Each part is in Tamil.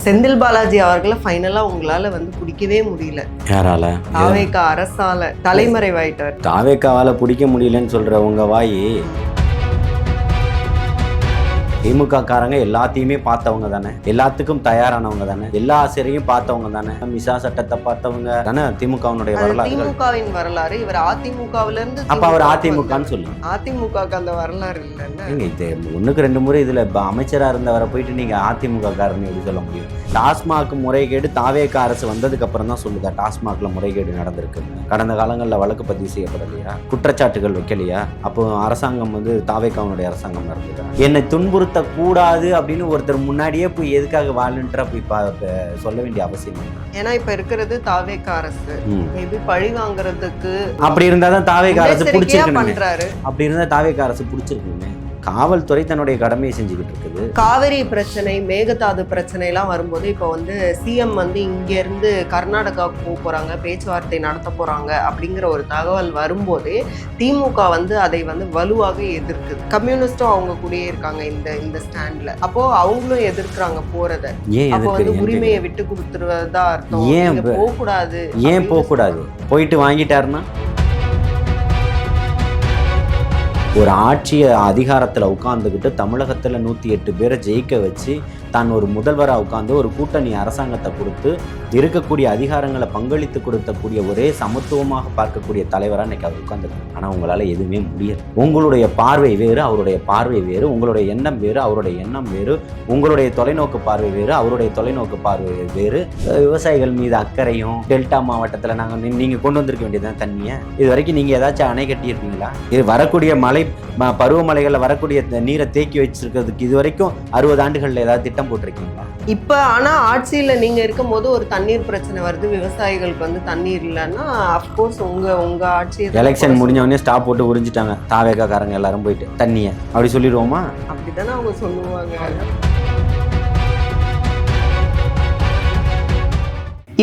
செந்தில் பாலாஜி அவர்களை ஃபைனலா உங்களால பிடிக்கவே முடியல. யாரால? தாவேகா அரசால தலைமறைவாயிட்டார். தாவேகாவால பிடிக்க முடியலன்னு சொல்ற உங்க வாயி திமுக காரங்க எல்லாத்தையுமே பார்த்தவங்க தானே, எல்லாத்துக்கும் தயாரானவங்க தானே, எல்லா ஆசிரியரையும் பார்த்தவங்க தானே, மிசா சட்டத்தை பார்த்தவங்க தானே. திமுகவினுடைய வரலாறு, திமுகவின் வரலாறு. இவர் அதிமுகவில இருந்து அப்ப அவர் அதிமுகன்னு சொல்லுங்க. அதிமுகக்கு அந்த வரலாறு இல்லைல்ல. இது ஒண்ணுக்கு ரெண்டு முறை இதுல அமைச்சரா இருந்தவரை போயிட்டு நீங்க அதிமுக காரன்னு எப்படி சொல்ல முடியும்? டாஸ்மாக் முறைகேடு தாவேகா அரசு வந்ததுக்கு அப்புறம் தான் சொல்லுதா டாஸ்மாக்ல முறைகேடு நடந்திருக்கு. கடந்த காலங்களில் வழக்கு பதிவு செய்யப்படலையா, குற்றச்சாட்டுகள் வைக்கலையா? அப்போ அரசாங்கம் தாவேகாவுடைய அரசாங்கம் நடந்ததா? என்னை துன்புறுத்த கூடாது அப்படின்னு ஒருத்தர் முன்னாடியே போய் எதுக்காக வாலண்டியரா போய் சொல்ல வேண்டிய அவசியம்? ஏன்னா இப்ப இருக்கிறது தாவேகா அரசு. மேபி பழி வாங்குறதுக்கு அப்படி இருந்தாதான் தாவேகா அரசு பண்றாரு. அப்படி இருந்தா தாவேகா அரசு பிடிச்சிருக்குங்க. காவல்துறை தன்னுடைய கடமையை செஞ்சுக்கிட்டு இருக்குது. காவிரி பிரச்சனை, மேகதாது பிரச்சனை எல்லாம் வரும்போது இப்போ சிஎம் இங்க இருந்து கர்நாடகாவுக்கு போறாங்க, பேச்சுவார்த்தை நடத்த போறாங்க அப்படிங்கிற ஒரு தகவல் வரும்போதே திமுக அதை வலுவாக எதிர்க்குது. கம்யூனிஸ்டும் அவங்க கூடயே இருக்காங்க இந்த ஸ்டாண்ட்ல. அப்போ அவங்களும் எதிர்க்கிறாங்க போறத. அப்போ உரிமையை விட்டு கொடுத்துருவதா அர்த்தம். ஏன் போக கூடாது? ஏன் போக கூடாது? போயிட்டு வாங்கிட்டாருன்னா ஒரு ஆட்சிய அதிகாரத்தில் உட்காந்துக்கிட்டு தமிழகத்தில் 108 பேரை ஜெயிக்க வச்சு தான் ஒரு முதல்வராக உட்காந்து ஒரு கூட்டணி அரசாங்கத்தை கொடுத்து இருக்கக்கூடிய அதிகாரங்களை பங்களித்து கொடுக்கக்கூடிய ஒரே சமத்துவமாக பார்க்கக்கூடிய தலைவராக இன்னைக்கு அவர் உட்காந்துருக்கு. ஆனால் உங்களால் எதுவுமே முடியாது. உங்களுடைய பார்வை வேறு, அவருடைய பார்வை வேறு. உங்களுடைய எண்ணம் வேறு, அவருடைய எண்ணம் வேறு. உங்களுடைய தொலைநோக்கு பார்வை வேறு, அவருடைய தொலைநோக்கு பார்வை வேறு. விவசாயிகள் மீது அக்கறையும் டெல்டா மாவட்டத்தில் நீங்கள் கொண்டு வந்திருக்க வேண்டியதுதான் தண்ணியை. இது வரைக்கும் நீங்கள் ஏதாச்சும் அணை கட்டியிருக்கீங்களா? இது வரக்கூடிய மழை பருவமழைகளில் வரக்கூடிய நீரை தேக்கி வச்சிருக்கிறதுக்கு இது வரைக்கும் 60 ஆண்டுகளில் ஏதாவது திட்டம் போட்டிருக்கீங்களா? இப்ப ஆனா ஆட்சியில நீங்க இருக்கும் போது ஒரு தண்ணீர் பிரச்சனை வருது, விவசாயிகளுக்கு தண்ணீர் இல்லைன்னா அப்கோர்ஸ் உங்க ஆட்சி எலெக்ஷன் முடிஞ்ச உடனே ஸ்டாப் போட்டு உறிஞ்சிட்டாங்க தாவேகா காரங்க எல்லாரும் போயிட்டு தண்ணியை. அப்படி சொல்லிடுவோமா? அப்படித்தானே அவங்க சொல்லுவாங்க.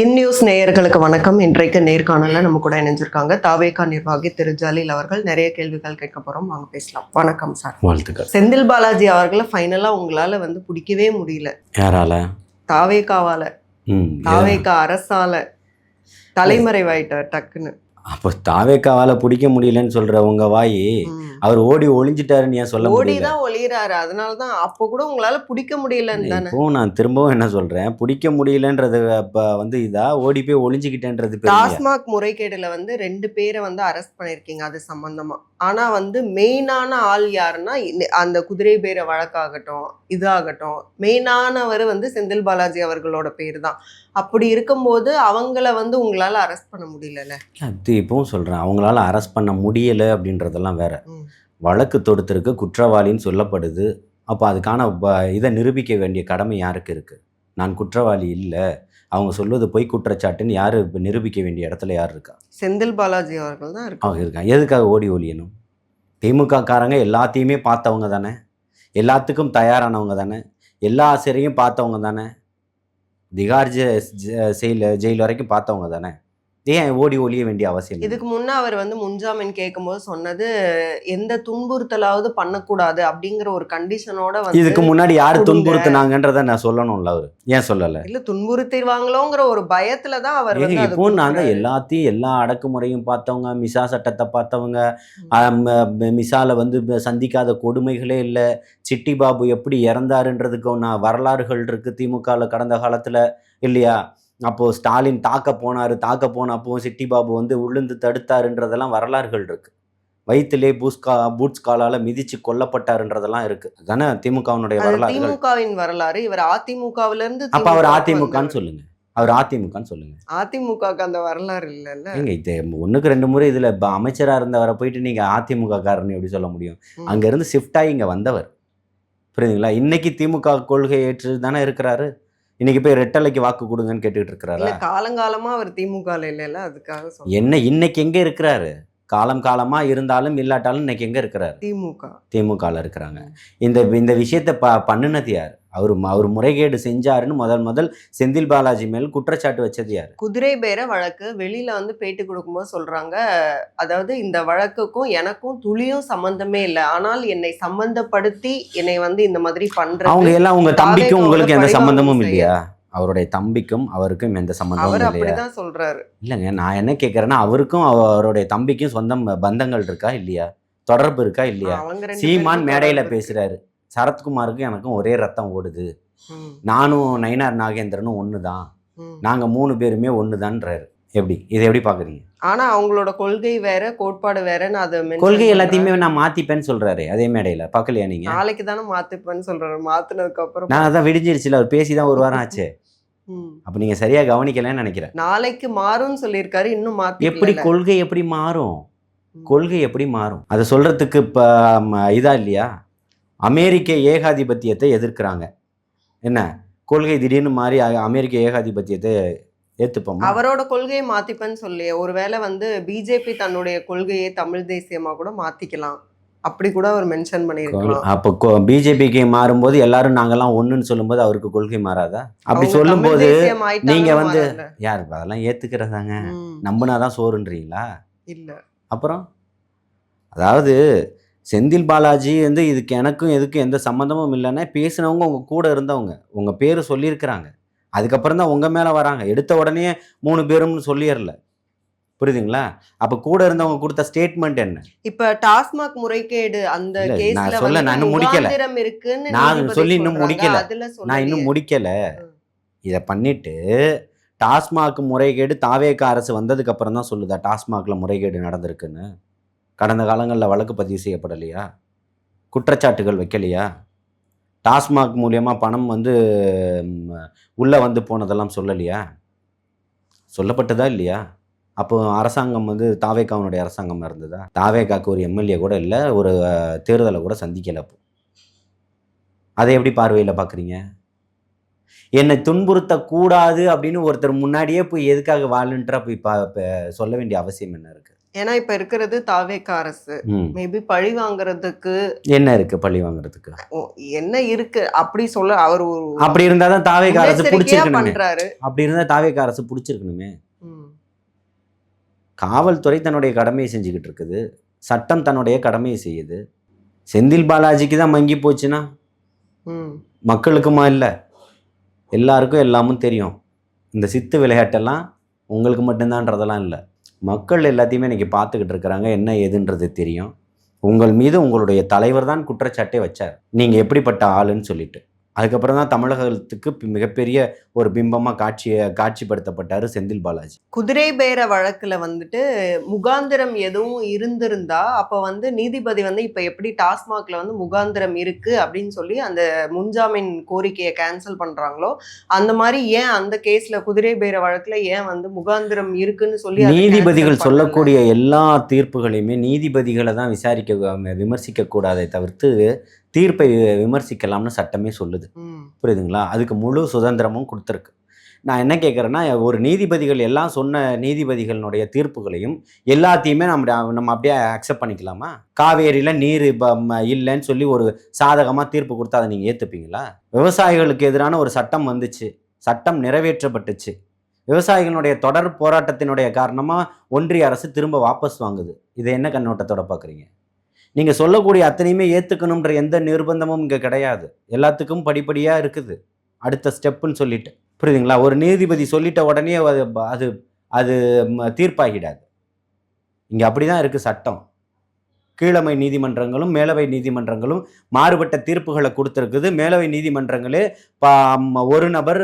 இன்நியூஸ் நேயர்களுக்கு வணக்கம். இன்றைக்கு நேர்காணல நம்ம கூட இணைஞ்சிருக்காங்க தாவேகா நிர்வாகி திரு ஜலீல் அவர்கள். நிறைய கேள்விகள் கேட்க போறோம், வாங்க பேசலாம். வணக்கம் சார். வாழ்த்துக்கள். செந்தில் பாலாஜி அவர்களை ஃபைனலா உங்களால பிடிக்கவே முடியல. யாரால? தாவேகாவால. தாவேகா அரசால தலைமறைவாயிட்டார் டக்குன்னு. அப்போ தாவேகாவால பிடிக்க முடியலன்னு சொல்ற உங்க வாயி அவர் ஓடி ஒளிஞ்சிட்டாருன்னு ஏன் சொல்ல முடியல? ஓடிதான் ஒளியறாரு. அதனாலதான் அப்போ கூட உங்களால பிடிக்க முடியலன்னு தானே. இப்போ நான் திரும்பவும் என்ன சொல்றேன், பிடிக்க முடியலன்றது இதா ஓடி போய் ஒளிஞ்சுக்கிட்டேன்றது. டாஸ்மாக் முறைகேடுல 2 பேரை அரெஸ்ட் பண்ணிருக்கீங்க அது சம்பந்தமா. ஆனா மெயினான ஆள் யாருன்னா அந்த குதிரை பேர வழக்காகட்டும் இதாகட்டும், மெயினானவர் செந்தில் பாலாஜி அவர்களோட பேர் தான். அப்படி இருக்கும்போது அவங்கள உங்களால அரெஸ்ட் பண்ண முடியல. அது இப்பவும் சொல்றேன், அவங்களால அரெஸ்ட் பண்ண முடியல அப்படின்றதெல்லாம் வேற. வழக்கு தொடுத்திருக்கு, குற்றவாளின்னு சொல்லப்படுது. அப்போ அதுக்கான இதை நிரூபிக்க வேண்டிய கடமை யாருக்கு இருக்கு? நான் குற்றவாளி இல்லை, அவங்க சொல்வது பொய் குற்றச்சாட்டுன்னு யாரு நிரூபிக்க வேண்டிய இடத்துல யார் இருக்கா? செந்தில் பாலாஜி அவர்கள் தான் இருக்காங்க. எதுக்காக ஓடி ஒளியணும்? திமுக காரங்க எல்லாத்தையுமே பார்த்தவங்க தானே, எல்லாத்துக்கும் தயாரானவங்க தானே, எல்லா ஆசிரியரையும் பார்த்தவங்க தானே, திகார் ஜெயில் வரைக்கும் பார்த்தவங்க தானே. ஏன் ஓடி ஒளிய வேண்டிய அவசியம்? இதுக்கு முன்னே அவர் முன்ஜாமீன் கேட்கும்போது சொன்னது எந்த துன்புறுத்தலாவது பண்ணக்கூடாது அப்படிங்கிற ஒரு கண்டிஷனோட இதுக்கு முன்னாடி யாரு துன்புறுத்தினாங்கன்றத நான் சொல்லணும்ல. அவரு ஏன் சொல்லல? இல்ல துன்புறுத்திடுவாங்களோங்கிற ஒரு பயத்துலதான் அவர் இப்போ நாங்க எல்லாத்தையும் எல்லா அடக்குமுறையும் பார்த்தவங்க, மிசா சட்டத்தை பார்த்தவங்க, மிசால சந்திக்காத கொடுமைகளே இல்லை. சிட்டி பாபு எப்படி இறந்தாருன்றதுக்கு வரலாறுகள் இருக்கு திமுகவில் கடந்த காலத்துல இல்லையா? அப்போது ஸ்டாலின் தாக்க போனப்போ சிட்டி பாபு உளுந்து தடுத்தாருன்றதெல்லாம் வரலாறுகள் இருக்கு. வயிற்றிலே பூட்ஸ் காலால மிதிச்சு கொல்லப்பட்டாருன்றதெல்லாம் இருக்கு. அதானே திமுகவினுடைய வரலாறு. திமுகவின் வரலாறு. இவர் அதிமுகவில இருந்து. அப்ப அவர் அதிமுகன்னு சொல்லுங்க. அவர் அதிமுகன்னு சொல்லுங்க. அதிமுகக்கு அந்த வரலாறு இல்லைல்ல. இது ஒண்ணுக்கு ரெண்டு முறை இதுல அமைச்சரா இருந்தவரை போயிட்டு நீங்க அதிமுக காரன்னு எப்படி சொல்ல முடியும்? அங்க இருந்து ஷிஃப்ட் ஆகி இங்க வந்தவர், புரியுதுங்களா? இன்னைக்கு திமுக கொள்கை ஏற்று தானே இருக்கிறாரு. இன்னைக்கு போய் ரெட்டலைக்கு வாக்கு கொடுங்கன்னு கேட்டுக்கிட்டு இருக்கிறாரு. காலங்காலமா அவர் திமுக இல்ல, அதுக்காக என்ன இன்னைக்கு எங்க இருக்கிறாரு? காலமா இருந்தாலும் இல்லாட்டாலும் இன்னைக்கு எங்க இருக்கிறாரு? திமுகல இருக்கிறாங்க. இந்த விஷயத்தை பண்ணுனது யார்? அவர் முறைகேடு செஞ்சாருன்னு முதல் செந்தில் பாலாஜி மேல் குற்றச்சாட்டு வச்சது யார்? குதிரை பேர வழக்கு வெளியில பேட்டி கொடுக்கும்போது சொல்றாங்க, அதாவது இந்த வழக்குக்கும் எனக்கும் துளியும் சம்பந்தமே இல்லை, ஆனால் என்னை சம்பந்தப்படுத்தி என்னை இந்த மாதிரி பண்ற அவங்க எல்லாம் உங்க தம்பிக்கும் உங்களுக்கு எந்த சம்பந்தமும் இல்லையா? அவருடைய தம்பிக்கும் அவருக்கும் எந்த அவர் சம்மந்தமும் இல்லையா? அப்படிதான் சொல்றாரு. இல்லைங்க, நான் என்ன கேட்குறேன்னா, அவருக்கும் அவருடைய தம்பிக்கும் பந்தங்கள் இருக்கா இல்லையா? தொடர்பு இருக்கா இல்லையா? அவங்க 2 சீமான் பேருக்கும் மேடையில தொடர்பு இருக்கு. பேசுறாரு, சரத்குமாருக்கும் எனக்கும் ஒரே ரத்தம் ஓடுது, ம், நானும் நயினார் நாகேந்திரனும் ஒன்று தான், ம். நாங்கள் 3 பேருமே ஒன்று தான்றாரு. எப்படி இதை எப்படி பார்க்குறீங்க? ஆனா அவங்களோட கொள்கை வேற, கோட்பாடு வேறன்னு அதை கொள்கை மென்ஷன் பண்றாரு. எல்லாத்தையுமே நான் மாற்றிப்பேன்னு சொல்கிறாரு அதே மேடையில், பார்க்கலையா நீங்கள்? நாளைக்கு தானே மாத்திப்பேன்னு சொல்றாரு. மாத்தினதுக்கு அப்புறம் நான் அதான் விடிஞ்சிருச்சுல, அவர் பேசி தான் 1 வாரம் ஆச்சு. ம். அப்போ நீங்கள் சரியாக கவனிக்கலைன்னு நினைக்கிறேன். நாளைக்கு மாறும்னு சொல்லியிருக்காரு, இன்னும் எப்படி மாத்திக்கல. கொள்கை எப்படி மாறும்? ம். கொள்கை எப்படி மாறும்? அதை சொல்கிறதுக்கு இப்போ இதா இல்லையா? அமெரிக்க ஏகாதிபத்தியத்தை எதிர்க்கிறாங்க. என்ன கொள்கை திடீர்னு மாறி அமெரிக்க ஏகாதிபத்தியத்தை ஏற்றுப்போமா? அவரோட கொள்கையை மாத்திப்பேன்னு சொல்லி ஒருவேளை வந்து பிஜேபி தன்னுடைய கொள்கையை தமிழ் தேசியமா கூட மாத்திக்கலாம், அப்படி கூட அவர் மென்ஷன் பண்ணியிருக்கலாம். அப்போ பிஜேபிக்கு மாறும்போது எல்லாரும் நாங்கெல்லாம் ஒன்றுன்னு சொல்லும்போது அவருக்கு கொள்கை மாறாதா? அப்படி அவங்க சொல்லும்போது தமிழ் தேசியம் ஆயிட்டாங்கன்னா நீங்கள் வந்து மாறல. யார் அதெல்லாம் ஏற்றுக்கிறதாங்க? ம். நம்பினாதான் சோறுன்றீங்களா? இல்ல. அப்புறம் அதாவது செந்தில் பாலாஜி வந்து இதுக்கு எனக்கும் எதுக்கும் எந்த சம்மந்தமும் இல்லைன்னா பேசினவங்க உங்கள் கூட இருந்தவங்க உங்கள் பேர் சொல்லியிருக்கிறாங்க, அதுக்கப்புறம் தான் உங்கள் மேலே வராங்க. எடுத்த உடனே 3 பேரும்னு சொல்லிடல, புரியுதுங்களா? அப்போ கூட இருந்தவங்க கொடுத்த ஸ்டேட்மெண்ட் என்ன? இப்ப டாஸ்மாக் முறைகேடு அந்த இல்ல, கேஸ்ல நான் சொல்ல, வந்து நான் இன்னும் முடிக்கல. முகாந்திரம் இருக்குன்னு நான் நீதிபதி சொல்லி இன்னும் சொல்றாங்க. முடிக்கல. அதுல நான் சொல்லலையே. இன்னும் முடிக்கல. ம். இதை பண்ணிட்டு டாஸ்மாக் முறைகேடு தாவேக அரசு வந்ததுக்கு அப்புறம் தான் சொல்லுதா டாஸ்மாக்ல முறைகேடு நடந்திருக்குன்னு? கடந்த காலங்களில் வழக்கு பதிவு செய்யப்படலையா? குற்றச்சாட்டுகள் வைக்கலையா? டாஸ்மாக் மூலியமா பணம் வந்து உள்ளே வந்து போனதெல்லாம் சொல்லலையா? சொல்லப்பட்டதா இல்லையா? அப்போ அரசாங்கம் வந்து தாவேகாவுடைய அரசாங்கமாக இருந்ததா? தாவேகாவுக்கு ஒரு எம்எல்ஏ கூட இல்லை, ஒரு தேர்தலை கூட சந்திக்கலை. அப்போ அதை எப்படி பார்வையில் பார்க்குறீங்க? என்னை துன்புறுத்தக்கூடாது அப்படின்னு ஒருத்தர் முன்னாடியே போய் எதுக்காக வாலண்டியரா போய் சொல்ல வேண்டிய அவசியம் என்ன இருக்கு? ஏன்னா இப்ப இருக்கிறது தாவேக அரசு. மேபி பழி வாங்குறதுக்கு என்ன இருக்கு? பழி வாங்குறதுக்கு என்ன இருக்கு அப்படி சொல்ல அவர் ஒரு அப்படி இருந்தா தான் தாவேக அரசு முன்னெச்சரிக்கையா பிடிச்சிருக்கணுமே. பண்றாரு. அப்படி இருந்தா தாவேக அரசு பிடிச்சிருக்கணுமே. ம். காவல்துறை தன்னுடைய கடமையை செஞ்சுக்கிட்டு இருக்குது, சட்டம் தன்னுடைய கடமையை செய்யுது. செந்தில் பாலாஜிக்கு தான் மங்கி போச்சுன்னா ம். மக்களுக்குமா? இல்லை, எல்லாருக்கும் எல்லாமும் தெரியும். இந்த சித்து விளையாட்டெல்லாம் உங்களுக்கு மட்டும்தான்றதெல்லாம் இல்லை, மக்கள் எல்லாத்தையுமே இன்றைக்கி பார்த்துக்கிட்டு இருக்கிறாங்க, என்ன ஏதுன்றது தெரியும். உங்கள் மீது உங்களுடைய தலைவர் தான் குற்றச்சாட்டே வச்சார், நீங்கள் எப்படிப்பட்ட ஆளுன்னு சொல்லிட்டு. அதுக்கப்புறம் தான் தமிழகத்துக்கு மிகப்பெரிய ஒரு பிம்பமாக காட்சிப்படுத்தப்பட்டார் செந்தில் பாலாஜி. குதிரை பேர வழக்குல வந்துட்டு முகாந்திரம் எதுவும் இருந்திருந்தா அப்ப வந்து நீதிபதி வந்து இப்ப எப்படி டாஸ்மாக்ல வந்து முகாந்திரம் இருக்கு அப்படின்னு சொல்லி அந்த முன்ஜாமீன் கோரிக்கையை கேன்சல் பண்றாங்களோ அந்த மாதிரி ஏன் அந்த கேஸ்ல குதிரை பேர வழக்குல ஏன் வந்து முகாந்திரம் இருக்குன்னு சொல்லி நீதிபதிகள் சொல்லக்கூடிய எல்லா தீர்ப்புகளையுமே நீதிபதிகளை தான் விமர்சிக்க கூடாதே தவிர்த்து தீர்ப்பை விமர்சிக்கலாம்னு சட்டமே சொல்லுது, புரியுதுங்களா? அதுக்கு முழு சுதந்திரமும் கொடுத்துருக்கு. நான் என்ன கேட்குறேன்னா, ஒரு நீதிபதிகள் எல்லாம் சொன்ன நீதிபதிகளுடைய தீர்ப்புகளையும் எல்லாத்தையுமே நம்ம அப்படியே அக்செப்ட் பண்ணிக்கலாமா? காவேரியில் நீர் இல்லைன்னு சொல்லி ஒரு சாதகமாக தீர்ப்பு கொடுத்தா அதை நீங்கள் ஏற்றுப்பீங்களா? விவசாயிகளுக்கு எதிரான ஒரு சட்டம் வந்துச்சு, சட்டம் நிறைவேற்றப்பட்டுச்சு, விவசாயிகளுடைய தொடர் போராட்டத்தினுடைய காரணமாக ஒன்றிய அரசு திரும்ப வாபஸ் வாங்குது. இதை என்ன கண்ணோட்டத்தோட பார்க்குறீங்க? நீங்கள் சொல்லக்கூடிய அத்தனையுமே ஏற்றுக்கணுன்ற எந்த நிர்பந்தமும் இங்கே கிடையாது, எல்லாத்துக்கும் படிப்படியாக இருக்குது அடுத்த ஸ்டெப்புன்னு சொல்லிட்டு, புரியுதுங்களா? ஒரு நீதிபதி சொல்லிட்ட உடனே அது அது தீர்ப்பாகிடாது. இங்கே அப்படி தான் இருக்குது சட்டம். கீழமை நீதிமன்றங்களும் மேலவை நீதிமன்றங்களும் மாறுபட்ட தீர்ப்புகளை கொடுத்துருக்குது. மேலவை நீதிமன்றங்களே ஒரு நபர்,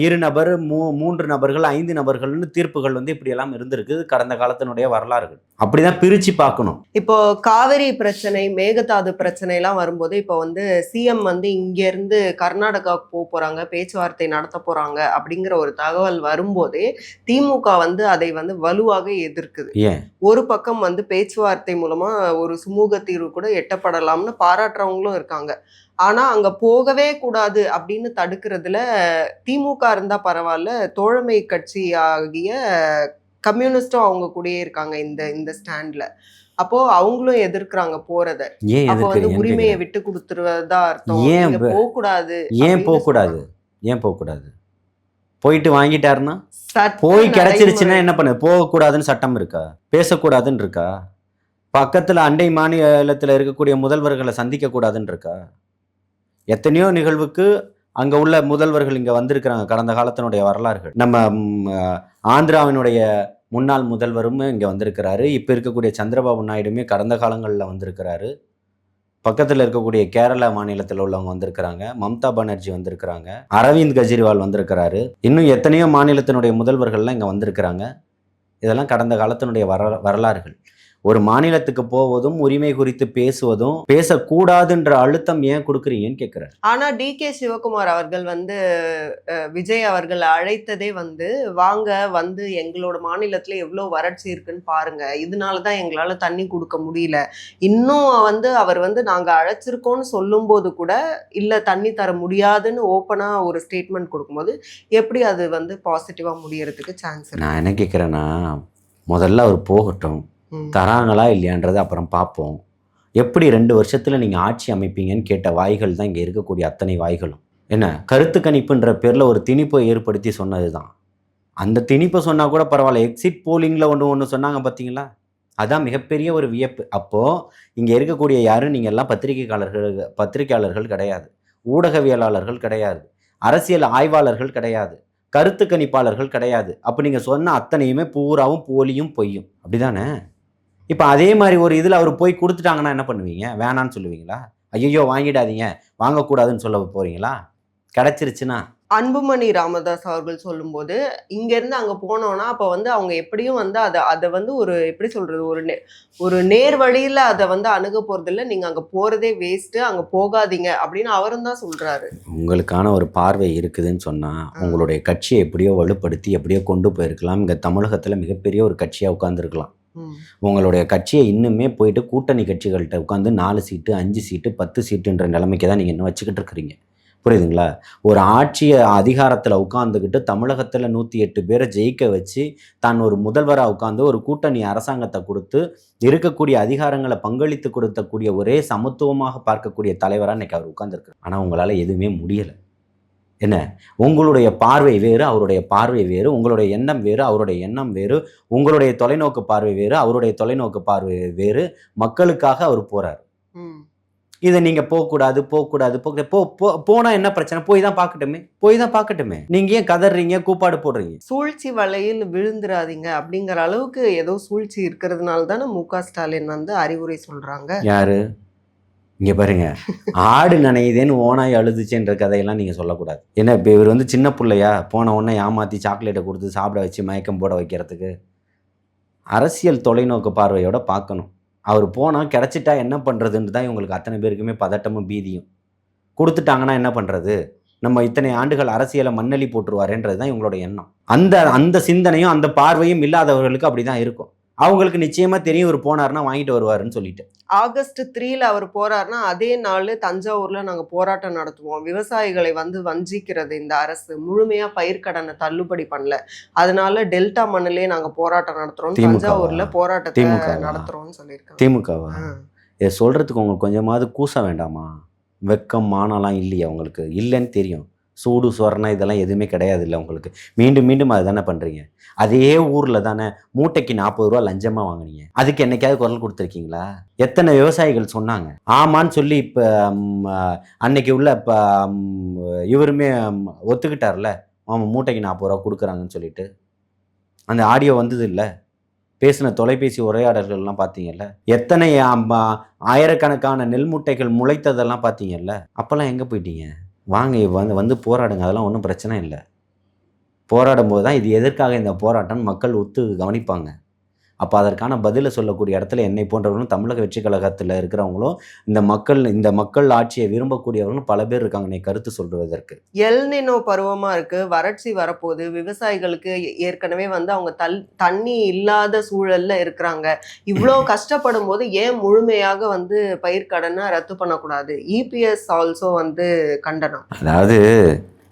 2 நபர், 3 நபர்கள், 5 நபர்கள்னு தீர்ப்புகள் வந்து இப்படியெல்லாம் இருந்திருக்குது கடந்த காலத்தினுடைய வரலாறுகள். அப்படிதான் பிரித்து பார்க்கணும். இப்போ காவிரி பிரச்சனை, மேகதாது பிரச்சனை எல்லாம் வரும்போது இப்போ வந்து சிஎம் வந்து இங்கேருந்து கர்நாடகாவுக்கு போகிறாங்க, பேச்சுவார்த்தை நடத்த போகிறாங்க அப்படிங்கிற ஒரு தகவல் வரும்போதே திமுக வந்து அதை வந்து வலுவாக எதிர்க்குது. ஏன்? ஒரு பக்கம் வந்து பேச்சுவார்த்தை மூலமா ஒரு சுமூக தீர்வு கூட எட்டப்படலாம்னு பாராட்டுறவங்களும் இருக்காங்க. ஆனா அங்க போகவே கூடாது அப்படின்னு தடுக்கிறதுல திமுக இருந்தா பரவாயில்ல, தோழமை கட்சி ஆகிய கம்யூனிஸ்டும் அவங்க கூடயே இருக்காங்க இந்த ஸ்டாண்ட்ல. அப்போ அவங்களும் எதிர்க்கிறாங்க போறத. அப்போ வந்து உரிமையை விட்டு கொடுத்துருவதா அர்த்தம். ஏன் போகக்கூடாது? ஏன் போகக்கூடாது? ஏன் போகக்கூடாது? போயிட்டு வாங்கிட்டாருன்னா போய் கிடைச்சிருச்சுன்னா என்ன பண்ணு? போகக்கூடாதுன்னு சட்டம் இருக்கா? பேசக்கூடாதுன்னு இருக்கா? பக்கத்தில் அண்டை மாநிலத்தில் இருக்கக்கூடிய முதல்வர்களை சந்திக்க கூடாதுன்னு இருக்கா? எத்தனையோ நிகழ்வுக்கு அங்கே உள்ள முதல்வர்கள் இங்கே வந்திருக்கிறாங்க. கடந்த காலத்தினுடைய வரலாறுகள் நம்ம ஆந்திராவினுடைய முன்னாள் முதல்வரும் இங்கே வந்திருக்கிறாரு. இப்போ இருக்கக்கூடிய சந்திரபாபு நாயுடுமே கடந்த காலங்களில் வந்திருக்கிறாரு. பக்கத்தில் இருக்கக்கூடிய கேரளா மாநிலத்தில் உள்ளவங்க வந்திருக்கிறாங்க. மம்தா பானர்ஜி வந்திருக்கிறாங்க. அரவிந்த் கெஜ்ரிவால் வந்திருக்கிறாரு. இன்னும் எத்தனையோ மாநிலத்தினுடைய முதல்வர்கள்லாம் இங்கே வந்திருக்கிறாங்க. இதெல்லாம் கடந்த காலத்தினுடைய வரலாறுகள். ஒரு மாநிலத்துக்கு போவதும் உரிமை குறித்து பேசுவதும் பேசக்கூடாதுன்ற அழுத்தம் ஏன் கொடுக்குறீங்கன்னு கேட்குறேன். ஆனா DK சிவகுமார் அவர்கள் வந்து விஜய் அவர்கள் அழைத்ததே வந்து வாங்க வந்து எங்களோட மாநிலத்துல எவ்வளவு வறட்சி இருக்குன்னு பாருங்க, இதனாலதான் எங்களால தண்ணி கொடுக்க முடியல. இன்னும் வந்து அவர் வந்து நாங்க அழைச்சிருக்கோம்னு சொல்லும் போது கூட இல்ல தண்ணி தர முடியாதுன்னு ஓப்பனா ஒரு ஸ்டேட்மெண்ட் கொடுக்கும்போது எப்படி அது வந்து பாசிட்டிவா முடியறதுக்கு சான்ஸ் இருக்கு? நான் என்ன கேட்குறேன்னா, முதல்ல அவர் போகட்டும், தராங்களா இல்லையான்றதை அப்புறம் பார்ப்போம். எப்படி 2 வருஷத்தில் நீங்கள் ஆட்சி அமைப்பீங்கன்னு கேட்ட வாய்கள் தான் இங்கே இருக்கக்கூடிய அத்தனை வாய்களும். என்ன கருத்து கணிப்புன்ற பேரில் ஒரு திணிப்பை ஏற்படுத்தி சொன்னது தான். அந்த திணிப்பை சொன்னால் கூட பரவாயில்ல. எக்ஸிட் போலிங்கில் ஒன்று சொன்னாங்க பார்த்தீங்களா, அதுதான் மிகப்பெரிய ஒரு வியப்பு. அப்போது இங்கே இருக்கக்கூடிய யாரும் நீங்கள் எல்லாம் பத்திரிகையாளர்கள் கிடையாது, ஊடகவியலாளர்கள் கிடையாது, அரசியல் ஆய்வாளர்கள் கிடையாது, கருத்து கணிப்பாளர்கள் கிடையாது. அப்போ நீங்கள் சொன்ன அத்தனையுமே பூராவும் போலியும் பொய்யும். அப்படிதானே? இப்போ அதே மாதிரி ஒரு இதில் அவர் போய் கொடுத்துட்டாங்கன்னா என்ன பண்ணுவீங்க? வேணான்னு சொல்லுவீங்களா? ஐயோ வாங்கிடாதீங்க, வாங்கக்கூடாதுன்னு சொல்ல போகிறீங்களா? கிடச்சிருச்சுன்னா அன்புமணி ராமதாஸ் அவர்கள் சொல்லும்போது இங்க இருந்து அங்க போனோம்னா அப்ப வந்து அவங்க எப்படியும் வந்து அதை வந்து ஒரு எப்படி சொல்றது ஒரு நேர் வழியில அதை வந்து அணுக போறது இல்லை, நீங்க அங்க போறதே வேஸ்ட், அங்க போகாதீங்க அப்படின்னு அவரும் தான் சொல்றாரு. உங்களுக்கான ஒரு பார்வை இருக்குதுன்னு சொன்னா உங்களுடைய கட்சியை எப்படியோ வலுப்படுத்தி எப்படியோ கொண்டு போயிருக்கலாம். இங்க தமிழகத்துல மிகப்பெரிய ஒரு கட்சியா உட்கார்ந்துருக்கலாம். உங்களுடைய கட்சியை இன்னுமே போயிட்டு கூட்டணி கட்சிகள்கிட்ட உட்காந்து 4 சீட்டு 5 சீட்டு 10 சீட்டுன்ற நிலைமைக்கு தான் நீங்கள் இன்னும் வச்சுக்கிட்டு இருக்கிறீங்க. புரியுதுங்களா? ஒரு ஆட்சியை அதிகாரத்தில் உட்காந்துக்கிட்டு தமிழகத்தில் 108 பேரை ஜெயிக்க வச்சு தான் ஒரு முதல்வராக உட்காந்து ஒரு கூட்டணி அரசாங்கத்தை கொடுத்து இருக்கக்கூடிய அதிகாரங்களை பங்களித்து கொடுத்தக்கூடிய ஒரே சமத்துவமாக பார்க்கக்கூடிய தலைவராக இன்னைக்கு அவர் உட்காந்துருக்காரு. ஆனால் உங்களால் எதுவுமே முடியலை. என்ன, உங்களுடைய பார்வை வேறு, அவருடைய பார்வை வேறு, உங்களுடைய எண்ணம் வேறு, அவருடைய எண்ணம் வேறு, உங்களுடைய தொலைநோக்கு பார்வை வேறு, அவருடைய தொலைநோக்கு பார்வை வேறு. மக்களுக்காக அவர் போறாரு. இதை நீங்க போகக்கூடாது போனா என்ன பிரச்சனை? போய் தான் பார்க்கட்டுமே. நீங்க ஏன் கதறீங்க, கூப்பாடு போடுறீங்க? சூழ்ச்சி வலையில் விழுந்துராதீங்க அப்படிங்கிற அளவுக்கு ஏதோ சூழ்ச்சி இருக்கிறதுனால தானே MK ஸ்டாலின் வந்து அறிவுரை சொல்றாங்க. யாரு? இங்கே பாருங்க, ஆடு நனையுதேன்னு ஓனாய் அழுதுச்சுன்ற கதையெல்லாம் நீங்கள் சொல்லக்கூடாது. ஏன்னா இப்போ இவர் வந்து சின்ன பிள்ளையா போன உடனே ஏமாற்றி சாக்லேட்டை கொடுத்து சாப்பிட வச்சு மயக்கம் போட வைக்கிறதுக்கு? அரசியல் தொலைநோக்கு பார்வையோட பார்க்கணும். அவர் போனால் கிடச்சிட்டா என்ன பண்ணுறதுன்னு தான் இவங்களுக்கு அத்தனை பேருக்குமே பதட்டமும் பீதியும். கொடுத்துட்டாங்கன்னா என்ன பண்ணுறது, நம்ம இத்தனை ஆண்டுகள் அரசியலை மண்ணலி போட்டுருவாருன்றது தான் இவங்களோட எண்ணம். அந்த சிந்தனையும் அந்த பார்வையும் இல்லாதவர்களுக்கு அப்படி தான் இருக்கும். அவங்களுக்கு நிச்சயமா தெரியும் இவர் போனார்னா வாங்கிட்டு வருவாருன்னு சொல்லிட்டு. ஆகஸ்ட் 3 அவர் போறாருன்னா அதே நாள் தஞ்சாவூர்ல நாங்க போராட்டம் நடத்துவோம். விவசாயிகளை வந்து வஞ்சிக்கிறது இந்த அரசு, முழுமையா பயிர்க்கடனை தள்ளுபடி பண்ணல, அதனால டெல்டா மண்ணிலே நாங்க போராட்டம் நடத்துறோம், தஞ்சாவூர்ல போராட்டத்தை நடத்துறோம்னு சொல்லியிருக்காங்க. திமுகவா? இதை சொல்றதுக்கு உங்களுக்கு கொஞ்சமாவது கூச வேண்டாமா? வெக்கம் மானலாம் இல்லையா உங்களுக்கு? இல்லைன்னு தெரியும். சூடு சொரணை இதெல்லாம் எதுவுமே கிடையாது இல்லை உங்களுக்கு. மீண்டும் மீண்டும் அது தானே பண்ணுறீங்க. அதே ஊரில் தானே மூட்டைக்கு 40 ரூபா லஞ்சமாக வாங்கினீங்க. அதுக்கு என்னைக்காவது குரல் கொடுத்துருக்கீங்களா? எத்தனை விவசாயிகள் சொன்னாங்க ஆமான்னு சொல்லி. இப்போ அன்னைக்கு உள்ள இப்போ இவருமே ஒத்துக்கிட்டார்ல, ஆமாம் மூட்டைக்கு 40 ரூபா கொடுக்குறாங்கன்னு சொல்லிட்டு. அந்த ஆடியோ வந்தது இல்லை, பேசின தொலைபேசி உரையாடல்கள்லாம் பார்த்தீங்கல்ல, எத்தனை ஆயிரக்கணக்கான நெல் மூட்டைகள் முளைத்ததெல்லாம் பார்த்தீங்கல்ல. அப்போல்லாம் எங்கே போயிட்டீங்க? வாங்க வந்து போராடுங்க, அதெல்லாம் ஒன்றும் பிரச்சனை இல்லை. போராடும் போது தான் இது எதற்காக இந்த போராட்டம் மக்கள் ஒத்து கவனிப்பாங்க. அப்போ அதற்கான பதிலை சொல்லக்கூடிய இடத்துல என்னை போன்றவர்களும் தமிழக வெற்றி கழகத்தில் இருக்கிறவங்களும் இந்த மக்கள் ஆட்சியை விரும்பக்கூடியவர்களும் பல பேர் இருக்காங்க கருத்து சொல்வதற்கு. எல்னினோ பருவமா இருக்கு, வறட்சி வரப்போகுது, விவசாயிகளுக்கு ஏற்கனவே வந்து அவங்க தண்ணி இல்லாத சூழல்ல இருக்கிறாங்க. இவ்வளோ கஷ்டப்படும் போது ஏன் முழுமையாக வந்து பயிர்க்கடனை ரத்து பண்ணக்கூடாது? EPS ஆல்சோ வந்து கண்டனம். அதாவது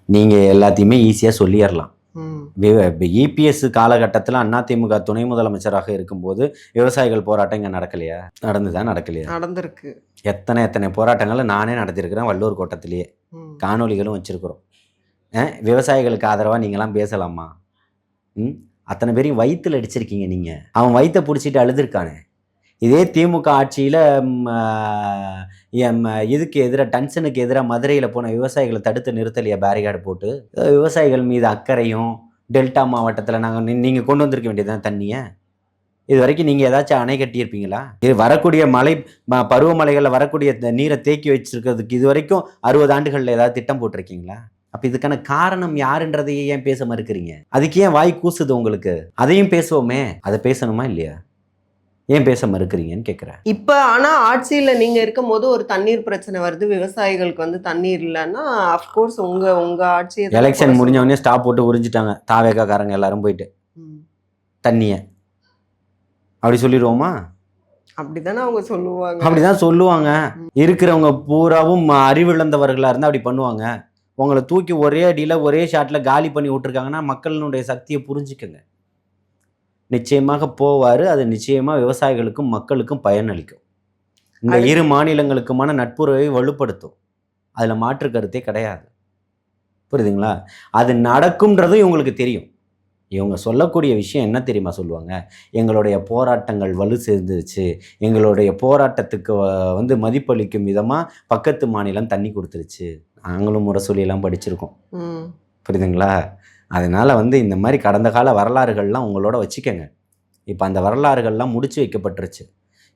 நீங்க எல்லாத்தையுமே ஈஸியா சொல்லிடலாம். EPS காலகட்டத்தில் அதிமுக துணை முதலமைச்சராக இருக்கும்போது விவசாயிகள் போராட்டம் இங்கே நடக்கலையா? நடக்கலையா? நடந்திருக்கு. எத்தனை போராட்டங்களை நானே நடத்திருக்கிறேன். வள்ளூர் கோட்டத்திலேயே காணொலிகளும் வச்சிருக்கிறோம். விவசாயிகளுக்கு ஆதரவாக நீங்களாம் பேசலாமா? அத்தனை பேரையும் வயிற்றுல அடிச்சிருக்கீங்க. நீங்கள் அவன் வயிற்றை பிடிச்சிட்டு அழுதுருக்கானே, இதே திமுக ஆட்சியில் இதுக்கு எதிராக டன்சனுக்கு எதிராக மதுரையில் போன விவசாயிகளை தடுத்து நிறுத்தலையா பேரிகார்டு போட்டு? விவசாயிகள் மீது அக்கறையும் டெல்டா மாவட்டத்தில் நீங்கள் கொண்டு வந்திருக்க வேண்டியதுதான் தண்ணியை. இது வரைக்கும் நீங்கள் ஏதாச்சும் அணை கட்டியிருப்பீங்களா? இது வரக்கூடிய பருவமழைகளில் வரக்கூடிய நீரை தேக்கி வச்சிருக்கிறதுக்கு இது வரைக்கும் 60 ஆண்டுகளில் ஏதாவது திட்டம் போட்டிருக்கீங்களா? அப்போ இதுக்கான காரணம் யாருன்றதையே ஏன் பேச மறுக்கிறீங்க? அதுக்கு ஏன் வாய் கூசுது உங்களுக்கு? அதையும் பேசுவோமே, அதை பேசணுமா இல்லையா? ஏன் பேச மறுக்கிறீங்கன்னு கேட்குறேன். இப்போ ஆனால் ஆட்சியில் நீங்கள் இருக்கும் போது ஒரு தண்ணீர் பிரச்சனை வருது, விவசாயிகளுக்கு வந்து தண்ணீர் இல்லைன்னா அஃப்கோர்ஸ் உங்கள் ஆட்சியை எலெக்ஷன் முடிஞ்ச உடனே ஸ்டாப் போட்டு உறிஞ்சிட்டாங்க தாவேக்காரங்க எல்லாரும் போயிட்டு தண்ணியை. அப்படி சொல்லிடுவோமா? அப்படிதானே அவங்க சொல்லுவாங்க. அப்படிதான் சொல்லுவாங்க. இருக்கிறவங்க பூராவும் அறிவிழந்தவர்களாக இருந்தால் அப்படி பண்ணுவாங்க. உங்களை தூக்கி ஒரே அடியில் ஒரே ஷாட்டில் காலி பண்ணி விட்டுருக்காங்கன்னா மக்களினுடைய சக்தியை புரிஞ்சுக்கங்க. நிச்சயமாக போவார். அது நிச்சயமாக விவசாயிகளுக்கும் மக்களுக்கும் பயனளிக்கும். இந்த இரு மாநிலங்களுக்குமான நட்புறவை வலுப்படுத்தும். அதில் மாற்று கருத்தே கிடையாது. புரியுதுங்களா? அது நடக்கும்ன்றதும் இவங்களுக்கு தெரியும். இவங்க சொல்லக்கூடிய விஷயம் என்ன தெரியுமா சொல்லுவாங்க? எங்களுடைய போராட்டங்கள் வலு சேர்ந்துருச்சு, எங்களுடைய போராட்டத்துக்கு வந்து மதிப்பளிக்கும் விதமாக பக்கத்து மாநிலம் தண்ணி கொடுத்துருச்சு. நாங்களும் முரசொலியெல்லாம் படிச்சிருக்கோம். புரியுதுங்களா? அதனால் வந்து இந்த மாதிரி கடந்த கால வரலாறுகள்லாம் உங்களோட வச்சுக்கோங்க. இப்போ அந்த வரலாறுகள்லாம் முடிச்சு வைக்கப்பட்டுருச்சு.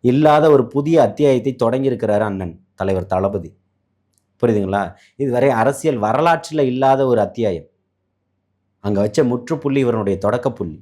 இல்லாத ஒரு புதிய அத்தியாயத்தை தொடங்கியிருக்கிறாரு அண்ணன் தலைவர் தளபதி. புரியுதுங்களா? இதுவரை அரசியல் வரலாற்றில் இல்லாத ஒரு அத்தியாயம். அங்கே வச்ச முற்றுப்புள்ளி இவருடைய தொடக்க புள்ளி.